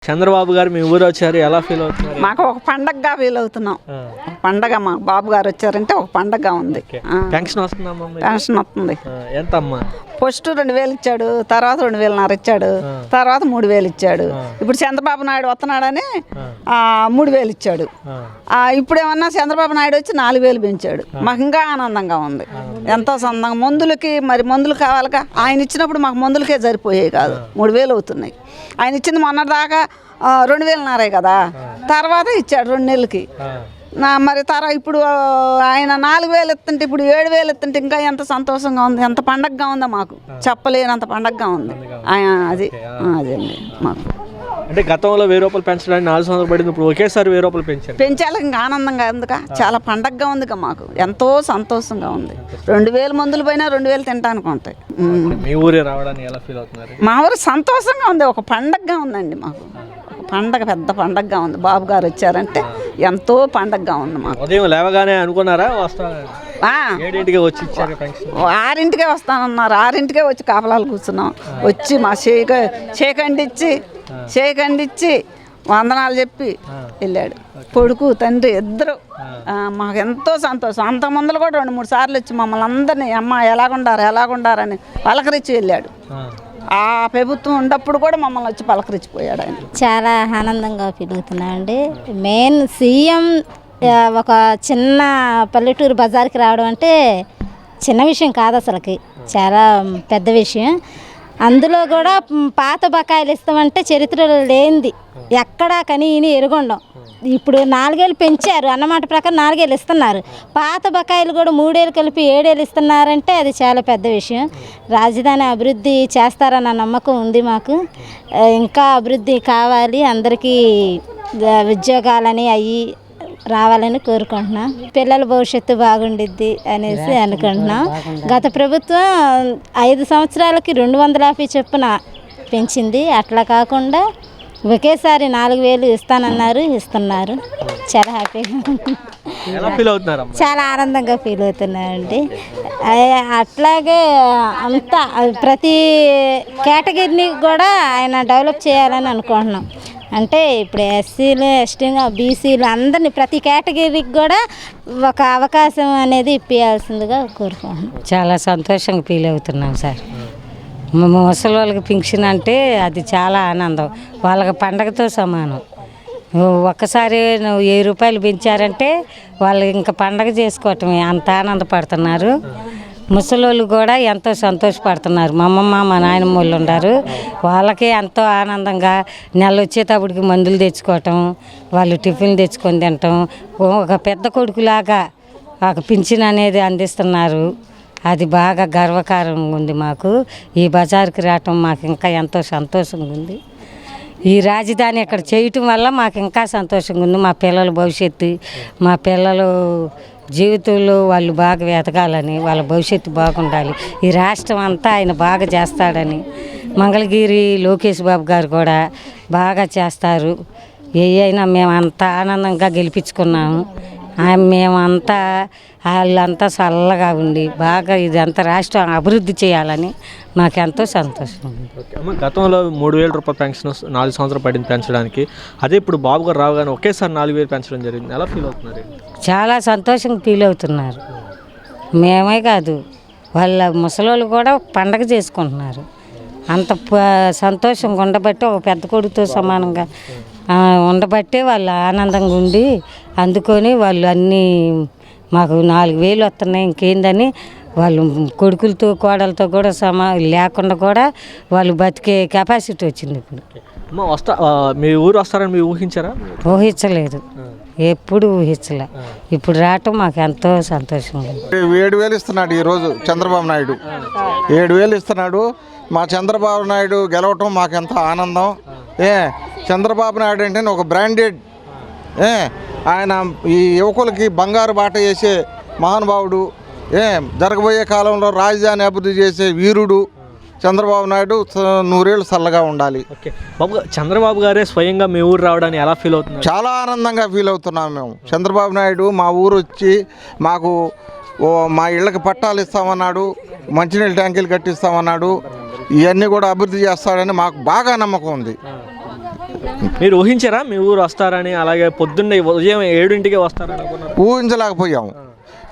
చంద్రబాబు గారు మీ ఊరు వచ్చారు, ఎలా ఫీల్ అవుతున్నారు? మాకు ఒక పండగగా ఫీల్ అవుతున్నాం. పండగ మా బాబు గారు వచ్చారంటే ఒక పండగగా ఉంది. పెన్షన్ వస్తుందమ్మా? పెన్షన్ వస్తుంది. ఎంత అమ్మా? ఫస్ట్ 2,000 ఇచ్చాడు, తర్వాత 2,500 ఇచ్చాడు, తర్వాత 3,000 ఇచ్చాడు. ఇప్పుడు చంద్రబాబు నాయుడు వస్తున్నాడని 3,000 ఇచ్చాడు. ఇప్పుడు ఏమన్నా చంద్రబాబు నాయుడు వచ్చి 4,000 పెంచాడు. మాకు ఇంకా ఆనందంగా ఉంది, ఎంతో సందంగా. మందులకి మరి మందులు కావాలిగా, ఆయన ఇచ్చినప్పుడు మాకు మందులకే సరిపోయాయి కాదు, 3,000 అవుతున్నాయి. ఆయన ఇచ్చింది మొన్నటిదాకా 2,500 కదా, తర్వాత ఇచ్చాడు 2 నెలలకి. మరి ఇప్పుడు ఆయన 4,000 ఇస్తుంటే ఇప్పుడు 7,000 ఇస్తుంటే ఇంకా ఎంత సంతోషంగా ఉంది, ఎంత పండగగా ఉందో మాకు చెప్పలేనంత పండగగా ఉంది. అదే అండి మాకు. అంటే గతంలో 1,000 రూపాయలు పెంచడానికి 4 సంవత్సరాలు పడింది, ఇప్పుడు ఒకేసారి 1,000 రూపాయలు పెంచాలి. ఇంకా ఆనందంగా ఉందిగా, చాలా పండగగా ఉందిగా, మాకు ఎంతో సంతోషంగా ఉంది. 2,000 మందులు పోయినా 2,000 తినడానికి ఉంటాయి. మీ ఊరే రావడానికి ఎలా ఫీల్ అవుతున్నారు? మా ఊరు సంతోషంగా ఉంది, ఒక పండగగా ఉందండి మాకు. పండగ పెద్ద పండగగా ఉంది, బాబు గారు వచ్చారంటే ఎంతో పండగగా ఉంది మాకు. ఉదయం లేవగానే అనుకున్నారా వస్తాను? 7ంటికే వచ్చి ఇచ్చారు పెన్షన్? 6ంటికే వస్తానన్నారు, 6ంటికే వచ్చి కాపలాలు కూర్చున్నాం. వచ్చి మా చేకండిచ్చి వందనాలు చెప్పి వెళ్ళాడు. కొడుకు తండ్రి ఇద్దరు. మాకు ఎంతో సంతోషం. అంత ముందలు కూడా 2-3 సార్లు వచ్చి మమ్మల్ని అందరినీ అమ్మ ఎలాగుండారని పలకరించి వెళ్ళాడు. ఆ ప్రభుత్వం ఉన్నప్పుడు కూడా మమ్మల్ని వచ్చి పలకరించిపోయాడు ఆయన. చాలా ఆనందంగా ఫీల్ అవుతున్నామండి. మెయిన్ సీఎం ఒక చిన్న పల్లెటూరు బజార్కి రావడం అంటే చిన్న విషయం కాదు, అసలుకి చాలా పెద్ద విషయం. అందులో కూడా పాత బకాయిలు ఇస్తామంటే చరిత్రలో లేనిది ఎక్కడా కనీని ఎరుగొండం. ఇప్పుడు 4,000 పెంచారు అన్నమాట ప్రకారం 4,000 ఇస్తున్నారు. పాత బకాయిలు కూడా 3,000 కలిపి 7,000 ఇస్తున్నారంటే అది చాలా పెద్ద విషయం. రాజధాని అభివృద్ధి చేస్తారన్న నమ్మకం ఉంది మాకు. ఇంకా అభివృద్ధి కావాలి, అందరికీ ఉద్యోగాలని అవి రావాలని కోరుకుంటున్నాం. పిల్లల భవిష్యత్తు బాగుండిద్ది అనేసి అనుకుంటున్నాం. గత ప్రభుత్వం 5 సంవత్సరాలకి 250 చొప్పున పెంచింది. అట్లా కాకుండా ఒకేసారి 4,000 ఇస్తున్నారు. చాలా హ్యాపీగా, చాలా ఆనందంగా ఫీల్ అవుతున్నామండి. అట్లాగే అంతా ప్రతి కేటగిరీని కూడా ఆయన డెవలప్ చేయాలని అనుకుంటున్నాం. అంటే ఇప్పుడు ఎస్సీలు, ఎస్టీలు, బీసీలు అందరినీ ప్రతి కేటగిరీకి కూడా ఒక అవకాశం అనేది ఇప్పించాల్సిందిగా కోరుకుంటున్నాం. చాలా సంతోషంగా ఫీల్ అవుతున్నాం సార్. ముసలి వాళ్ళకి పింఛన్ అంటే అది చాలా ఆనందం, వాళ్ళకి పండగతో సమానం. ఒక్కసారి 1,000 రూపాయలు పెంచారంటే వాళ్ళు ఇంకా పండగ చేసుకోవటమే, అంత ఆనందపడుతున్నారు. ముసలోళ్ళు కూడా ఎంతో సంతోషపడుతున్నారు. మా అమ్మమ్మ, మా నాయనమ్మ వాళ్ళు ఉన్నారు, వాళ్ళకి ఎంతో ఆనందంగా నెల వచ్చేటప్పటికి మందులు తెచ్చుకోవటం, వాళ్ళు టిఫిన్ తెచ్చుకొని తినటం, ఒక పెద్ద కొడుకులాగా ఒక పింఛన్ అనేది అందిస్తున్నారు. అది బాగా గర్వకారంగా ఉంది మాకు. ఈ బజార్కి రావటం మాకు ఇంకా ఎంతో సంతోషంగా ఉంది. ఈ రాజధాని ఇక్కడ చేయటం వల్ల మాకు ఇంకా సంతోషంగా ఉంది. మా పిల్లల భవిష్యత్తు, మా పిల్లలు జీవితంలో వాళ్ళు బాగా ఎదగాలని, వాళ్ళ భవిష్యత్తు బాగుండాలి, ఈ రాష్ట్రం అంతా ఆయన బాగా చేస్తాడని. మంగళగిరి లోకేష్ బాబు గారు కూడా బాగా చేస్తారు. అయినా మేము అంత ఆనందంగా గెలిపించుకున్నాము. మేమంతా వాళ్ళంతా చల్లగా ఉండి బాగా ఇదంతా రాష్ట్రం అభివృద్ధి చేయాలని మాకెంతో సంతోషం ఉంది. గతంలో 3,000 రూపాయల పెన్షన్ 4 సంవత్సరాలు పడింది పెంచడానికి, అదే ఇప్పుడు బాబు గారు రావుగానే ఒకేసారి 4,000 పెంచడం జరిగింది. ఎలా ఫీల్ అవుతున్నారు? చాలా సంతోషంగా ఫీల్ అవుతున్నారు. మేమే కాదు, వాళ్ళ ముసలోళ్ళు కూడా పండగ చేసుకుంటున్నారు. అంత సంతోషంగా ఉండబట్టి, ఒక పెద్ద కొడుకుతో సమానంగా ఉండబట్టే వాళ్ళు ఆనందంగా ఉండి అందుకొని వాళ్ళు అన్నీ మాకు 4,000 వస్తున్నాయి ఇంకేందని వాళ్ళు కొడుకులతో కోడలతో కూడా లేకుండా కూడా వాళ్ళు బతికే కెపాసిటీ వచ్చింది ఇప్పుడు. మీ ఊరు వస్తారని మీరు ఊహించారా? ఊహించలేదు, ఎప్పుడు ఊహించలే. ఇప్పుడు రావటం మాకు ఎంతో సంతోషంగా. 7,000 ఇస్తున్నాడు ఈరోజు చంద్రబాబు నాయుడు, 7,000 ఇస్తున్నాడు. మా చంద్రబాబు నాయుడు గెలవటం మాకు ఎంతో ఆనందం. చంద్రబాబు నాయుడు అంటే ఒక బ్రాండెడ్, ఆయన ఈ యువకులకి బంగారు బాట వేసే మహానుభావుడు. జరగబోయే కాలంలో రాజధాని అభివృద్ధి చేసే వీరుడు చంద్రబాబు నాయుడు. 100 ఏళ్ళు చల్లగా ఉండాలి. చంద్రబాబు గారే స్వయంగా మీ ఊరు రావడానికి ఎలా ఫీల్ అవుతుంది? చాలా ఆనందంగా ఫీల్ అవుతున్నాం మేము. చంద్రబాబు నాయుడు మా ఊరు వచ్చి మాకు మా ఇళ్ళకి పట్టాలు ఇస్తామన్నాడు, మంచినీళ్ళ ట్యాంకీలు కట్టిస్తామన్నాడు. ఇవన్నీ కూడా అభివృద్ధి చేస్తాడని మాకు బాగా నమ్మకం ఉంది. మీరు ఊహించారా మీ ఊరు వస్తారని, అలాగే పొద్దున్నే ఉదయం 7ంటికే వస్తారని అనుకున్నారు? ఊహించలేకపోయాము.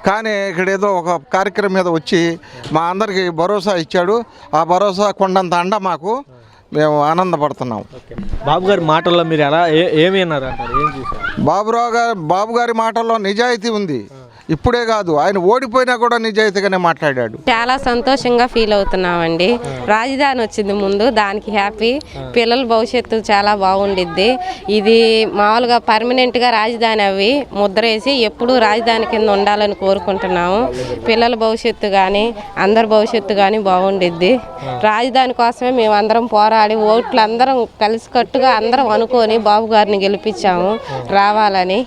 కానీ ఇక్కడ ఏదో ఒక కార్యక్రమం మీద వచ్చి మా అందరికీ భరోసా ఇచ్చాడు. ఆ భరోసా కొండంత అండ మాకు, మేము ఆనందపడుతున్నాం. బాబు గారి మాటల్లో మీరు ఎలా ఏమి అన్నారు అంటారు, ఏం చూసారు? బాబు గారి మాటల్లో నిజాయితీ ఉంది. ఇప్పుడే కాదు, ఆయన ఓడిపోయినా కూడా నిజాయితీగానే మాట్లాడాడు. చాలా సంతోషంగా ఫీల్ అవుతున్నామండి. రాజధాని వచ్చింది ముందు, దానికి హ్యాపీ. పిల్లల భవిష్యత్తు చాలా బాగుండిద్ది. ఇది మామూలుగా పర్మనెంట్గా రాజధాని అవి ముద్ర వేసి ఎప్పుడూ రాజధాని కింద ఉండాలని కోరుకుంటున్నాము. పిల్లల భవిష్యత్తు కానీ అందరి భవిష్యత్తు కానీ బాగుండిద్ది. రాజధాని కోసమే మేము అందరం పోరాడి ఓట్లు అందరం కలిసికట్టుగా అందరం అనుకొని బాబు గారిని గెలిపించాము రావాలని.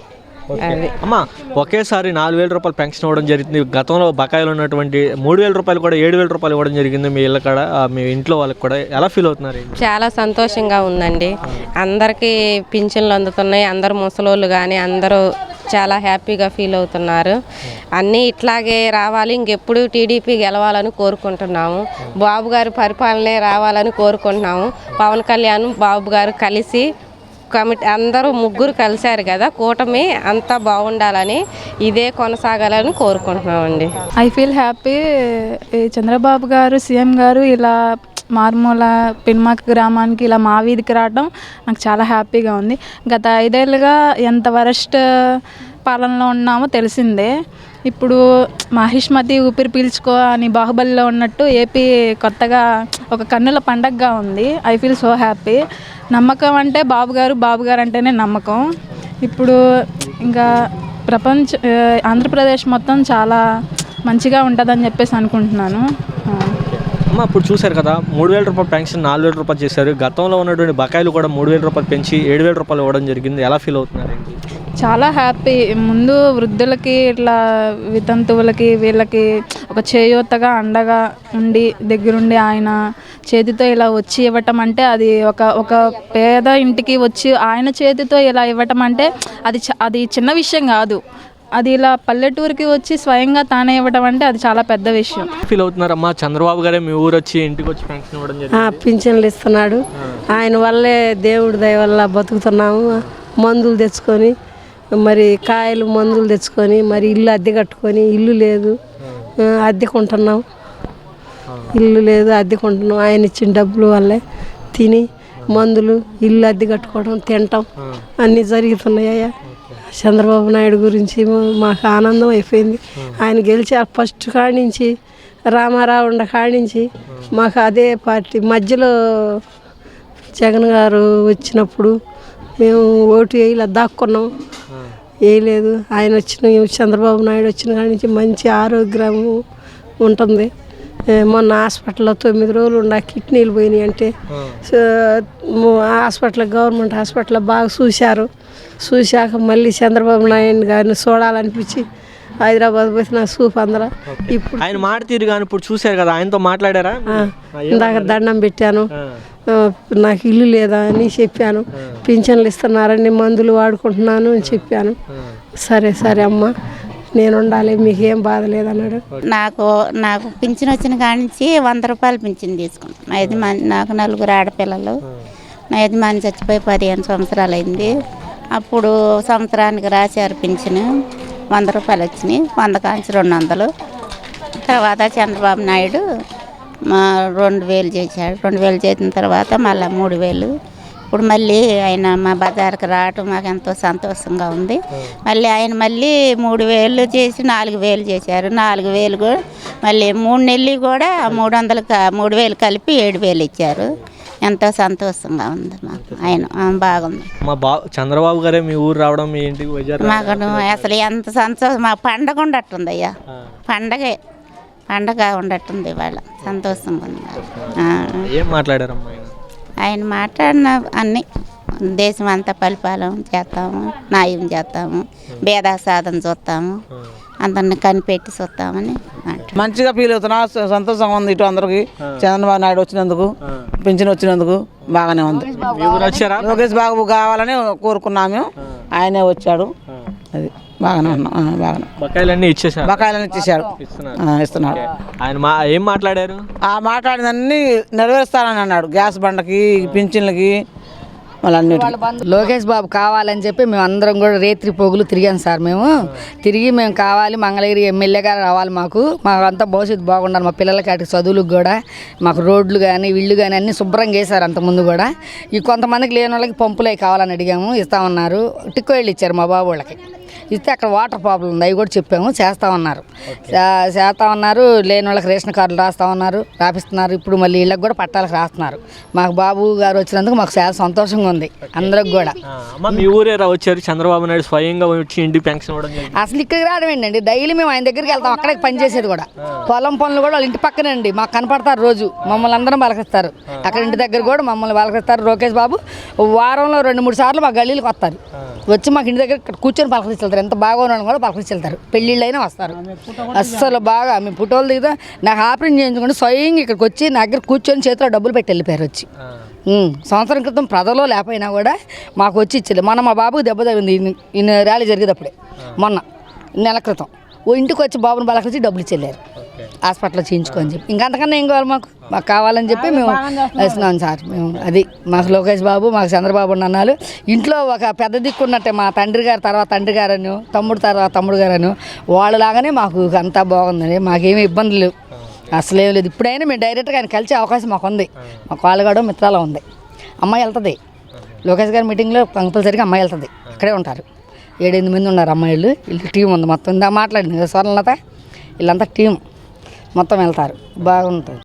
అమ్మా, ఒకేసారి 4,000 రూపాయలు పెన్షన్ ఇవ్వడం జరిగింది. గతంలో బకాయిలు ఉన్నటువంటి 3,000 రూపాయలు కూడా 7,000 రూపాయలు ఇవ్వడం జరిగింది మీ ఇళ్ళ కాడ, మీ ఇంట్లో వాళ్ళకి కూడా. ఎలా ఫీల్ అవుతున్నారు? చాలా సంతోషంగా ఉందండి. అందరికీ పింఛన్లు అందుతున్నాయి. అందరు ముసలోళ్ళు కానీ అందరూ చాలా హ్యాపీగా ఫీల్ అవుతున్నారు. అన్నీ ఇట్లాగే రావాలి, ఇంకెప్పుడు టీడీపీ గెలవాలని కోరుకుంటున్నాము. బాబు గారి పరిపాలనే రావాలని కోరుకుంటున్నాము. పవన్ కళ్యాణ్ బాబు గారు కలిసి కమిటీ అందరూ ముగ్గురు కలిశారు కదా, కూటమి అంతా బాగుండాలని, ఇదే కొనసాగాలని కోరుకుంటున్నామండి. I feel happy. చంద్రబాబు గారు సీఎం గారు ఇలా మారుమూల పెన్మాక గ్రామానికి ఇలా మా వీధికి రావడం నాకు చాలా హ్యాపీగా ఉంది. గత 5 ఏళ్ళుగా ఎంత వరస్ట్ పాలనలో ఉన్నామో తెలిసిందే. ఇప్పుడు మహిష్మతి ఊపిరి పీల్చుకో అని బాహుబలిలో ఉన్నట్టు ఏపీ కొత్తగా ఒక కన్నుల పండగగా ఉంది. I feel so happy. నమ్మకం అంటే బాబు గారు అంటేనే నమ్మకం. ఇప్పుడు ఇంకా ఆంధ్రప్రదేశ్ మొత్తం చాలా మంచిగా ఉంటుందని చెప్పేసి అనుకుంటున్నాను. అమ్మ, ఇప్పుడు చూశారు కదా, 3,000 రూపాయల పెన్షన్ 4,000 రూపాయలు చేశారు. గతంలో ఉన్నటువంటి బకాయిలు కూడా 3,000 రూపాయలు పెంచి 7,000 రూపాయలు ఇవ్వడం జరిగింది. ఎలా ఫీల్ అవుతున్నారు? చాలా హ్యాపీ. ముందు వృద్ధులకి ఇట్లా వితంతువులకి వీళ్ళకి ఒక చేయూతగా అండగా ఉండి దగ్గరుండి ఆయన చేతితో ఇలా వచ్చి ఇవ్వటం అంటే అది ఒక పేద ఇంటికి వచ్చి ఆయన చేతితో ఇలా ఇవ్వటం అంటే అది చిన్న విషయం కాదు. అది ఇలా పల్లెటూరుకి వచ్చి స్వయంగా తానే ఇవ్వడం అంటే అది చాలా పెద్ద విషయం. ఫీల్ అవుతున్నారమ్మా? చంద్రబాబు గారే మీ ఊరు వచ్చి ఇంటికి వచ్చి పెన్షన్ ఇవ్వడం జరిగింది. పింఛన్లు ఇస్తున్నాడు. ఆయన వల్లే దేవుడి దయ వల్ల బతుకుతున్నాము. మందులు తెచ్చుకొని మరి కాయలు మందులు తెచ్చుకొని మరి ఇల్లు అద్దె కట్టుకొని, ఇల్లు లేదు అద్దెకుంటున్నాం, అద్దెకుంటున్నాం. ఆయన ఇచ్చిన డబ్బులు వల్లే తిని మందులు, ఇల్లు అద్దె కట్టుకోవడం, తినటం అన్నీ జరుగుతున్నాయ్యా. చంద్రబాబు నాయుడు గురించి మాకు ఆనందం అయిపోయింది. ఆయన గెలిచి ఫస్ట్ కాడించి రామారావు ఉండ కాడించి మాకు అదే పార్టీ. మధ్యలో జగన్ గారు వచ్చినప్పుడు మేము ఓటు వేయలే, దాక్కున్నాం, వేయలేదు. ఆయన చంద్రబాబు నాయుడు వచ్చిన కాడి నుంచి మంచి ఆరోగ్యం ఉంటుంది. మొన్న హాస్పిటల్లో 9 రోజులు ఉండ కిడ్నీలు పోయినాయి అంటే హాస్పిటల్, గవర్నమెంట్ హాస్పిటల్లో బాగా చూశాక మళ్ళీ చంద్రబాబు నాయుడు గారిని చూడాలనిపించి హైదరాబాద్ పోయి నా సూప్ అందరూ. ఇప్పుడు ఆయన మాట తీరు కానీ ఇప్పుడు చూశారు కదా, ఆయనతో మాట్లాడారా? ఇందాక దండం పెట్టాను, నాకు ఇల్లు లేదా అని చెప్పాను. పింఛన్లు ఇస్తున్నారని మందులు వాడుకుంటున్నాను అని చెప్పాను. సరే అమ్మ, నేను ఉండాలి, మీకేం బాధ లేదన్నాడు. నాకు పింఛన్ వచ్చిన కాడి నుంచి 100 రూపాయలు పింఛన్ తీసుకుంటాను. నాకు 4 ఆడపిల్లలు. నా యజమాని చచ్చిపోయి 15 సంవత్సరాలు అయింది. అప్పుడు సంవత్సరానికి రాశారు పింఛను, 100 రూపాయలు వచ్చినాయి. 100 కాంచి 200. తర్వాత చంద్రబాబు నాయుడు 2,000 చేశాడు. 2,000 చేసిన తర్వాత మళ్ళీ 3,000. ఇప్పుడు మళ్ళీ ఆయన మా బజార్కి రావటం మాకు ఎంతో సంతోషంగా ఉంది. మళ్ళీ ఆయన 3,000 చేసి 4,000 చేశారు. 4,000 కూడా మళ్ళీ 3 నెలలు కూడా 3,000 కలిపి 7,000 ఇచ్చారు. ఎంతో సంతోషంగా ఉంది మాకు. ఆయన బాగుంది. చంద్రబాబు గారే మీ ఊరు రావడం, మీ ఇంటికి మాకు అసలు ఎంత సంతోషం. మా పండగ ఉండట్టుంది అయ్యా, పండగ ఉండట్టుంది ఇవాళ. సంతోషంగా ఉంది. ఏం మాట్లాడారమ్మా? ఆయన మాట్లాడిన అన్నీ దేశం అంతా పరిపాలన చేస్తాము, న్యాయం చేస్తాము, భేద సాధన చూస్తాము, అందరిని కనిపెట్టి చూస్తామని మంచిగా ఫీల్ అవుతున్నా. సంతోషంగా ఉంది. ఇటు అందరికి చంద్రబాబు నాయుడు వచ్చినందుకు, పింఛన్ వచ్చినందుకు బాగానే ఉంది. లోకేష్ బాబు కావాలని కోరుకున్నాము, ఆయనే వచ్చాడు. అది బాగానే ఉన్నాం. బాగానే బకాయిలన్నీ ఇచ్చేసాడు, ఇస్తున్నాడు. ఆయన ఏం మాట్లాడారు? ఆ మాట్లాడినన్నీ నెరవేరుస్తానని అన్నాడు. గ్యాస్ బండకి, పింఛన్లకి మళ్ళీ అన్నిటికీ. లోకేష్ బాబు కావాలని చెప్పి మేము అందరం కూడా రేత్రి పోగులు తిరిగాం సార్. మేము కావాలి మంగళగిరి ఎమ్మెల్యే గారు రావాలి, మాకు అంతా భవిష్యత్తు బాగుండాలి, మా పిల్లలకి అటు చదువులకు కూడా మాకు రోడ్లు కానీ ఇళ్ళు కానీ అన్నీ శుభ్రంగా వేశారు అంతకుముందు కూడా. ఈ కొంతమందికి లేని వాళ్ళకి పంపులు అవి కావాలని అడిగాము, ఇస్తామన్నారు. టిక్కో ఇళ్ళు ఇచ్చారు మా బాబు వాళ్ళకి, ఇస్తే అక్కడ వాటర్ ప్రాబ్లం ఉంది, అవి కూడా చెప్పాము, చేస్తామన్నారు. లేని వాళ్ళకి రేషన్ కార్డులు రాపిస్తున్నారు. ఇప్పుడు మళ్ళీ ఇళ్ళకి కూడా పట్టాలకు రాస్తున్నారు. మాకు బాబు గారు వచ్చినందుకు మాకు చాలా సంతోషంగా ఉంది అందరికి కూడా. మీ ఊరే వచ్చారు చంద్రబాబు నాయుడు స్వయంగా వచ్చి ఇంటికి పెన్షన్ ఇవ్వడం జరిగింది. అసలు ఇక్కడికి రావడం ఏంటండి, డైలీ మేము ఆయన దగ్గరికి వెళ్తాం, అక్కడికి పనిచేసేది కూడా. పొలం పనులు కూడా వాళ్ళ ఇంటి పక్కనే అండి, మాకు కనపడతారు రోజు, మమ్మల్ని అందరం పలకరిస్తారు. అక్కడ ఇంటి దగ్గర కూడా మమ్మల్ని పలకరిస్తారు. లోకేష్ బాబు వారంలో 2-3 సార్లు మా గల్లీలకు వస్తారు, వచ్చి మాకు ఇంటి దగ్గర కూర్చొని పలకరించి వెళ్తారు. ఎంత బాగా ఉన్నాను కూడా పలకరించి వెళ్తారు. పెళ్ళిళ్ళు అయినా వస్తారు. అస్సలు బాగా మేము ఫోటోలు దిగుతా, నాకు ఆపరేషన్ చేయించుకుంటే స్వయంగా ఇక్కడికి వచ్చి నా దగ్గర కూర్చొని చేతిలో డబ్బులు పెట్టి వెళ్ళిపోయారు వచ్చి. సంవత్సరం క్రితం ప్రజలో లేకపోయినా కూడా మాకు వచ్చి ఇచ్చేది. మొన్న మా బాబుకి దెబ్బ తగ్గింది, ఈయన ర్యాలీ జరిగేటప్పుడే మొన్న నెల క్రితం ఇంటికి వచ్చి బాబుని పలకరించి డబ్బులు ఇచ్చేళ్ళారు, హాస్పిటల్లో చేయించుకొని చెప్పి. ఇంకంతకన్నా ఏం కావాలి మాకు కావాలని చెప్పి మేము వేస్తున్నాం సార్. అది మాకు లోకేష్ బాబు, మాకు చంద్రబాబు అన్నాలు ఇంట్లో ఒక పెద్ద దిక్కున్నట్టే. మా తండ్రి గారు తర్వాత తండ్రి గారను, తమ్ముడు తర్వాత తమ్ముడు గారను, వాళ్ళలాగానే మాకు అంతా బాగుందండి. మాకేమీ ఇబ్బందులు లేవు, అసలు ఏం లేదు. ఇప్పుడైనా మేము డైరెక్ట్గా ఆయన కలిసే అవకాశం మాకు ఉంది. మాకు వాళ్ళగాడో మిత్రాల ఉంది. అమ్మాయి వెళ్తుంది లోకేష్ గారి మీటింగ్లో, కంపల్సరీగా అమ్మాయి వెళ్తుంది. అక్కడే ఉంటారు, 7-8 మంది ఉన్నారు అమ్మాయిలు. వీళ్ళు టీం ఉంది మొత్తం. ఇందా మాట్లాడింది కదా స్వర్ణలత, వీళ్ళంతా టీం మొత్తం వెళ్తారు, బాగుంటుంది.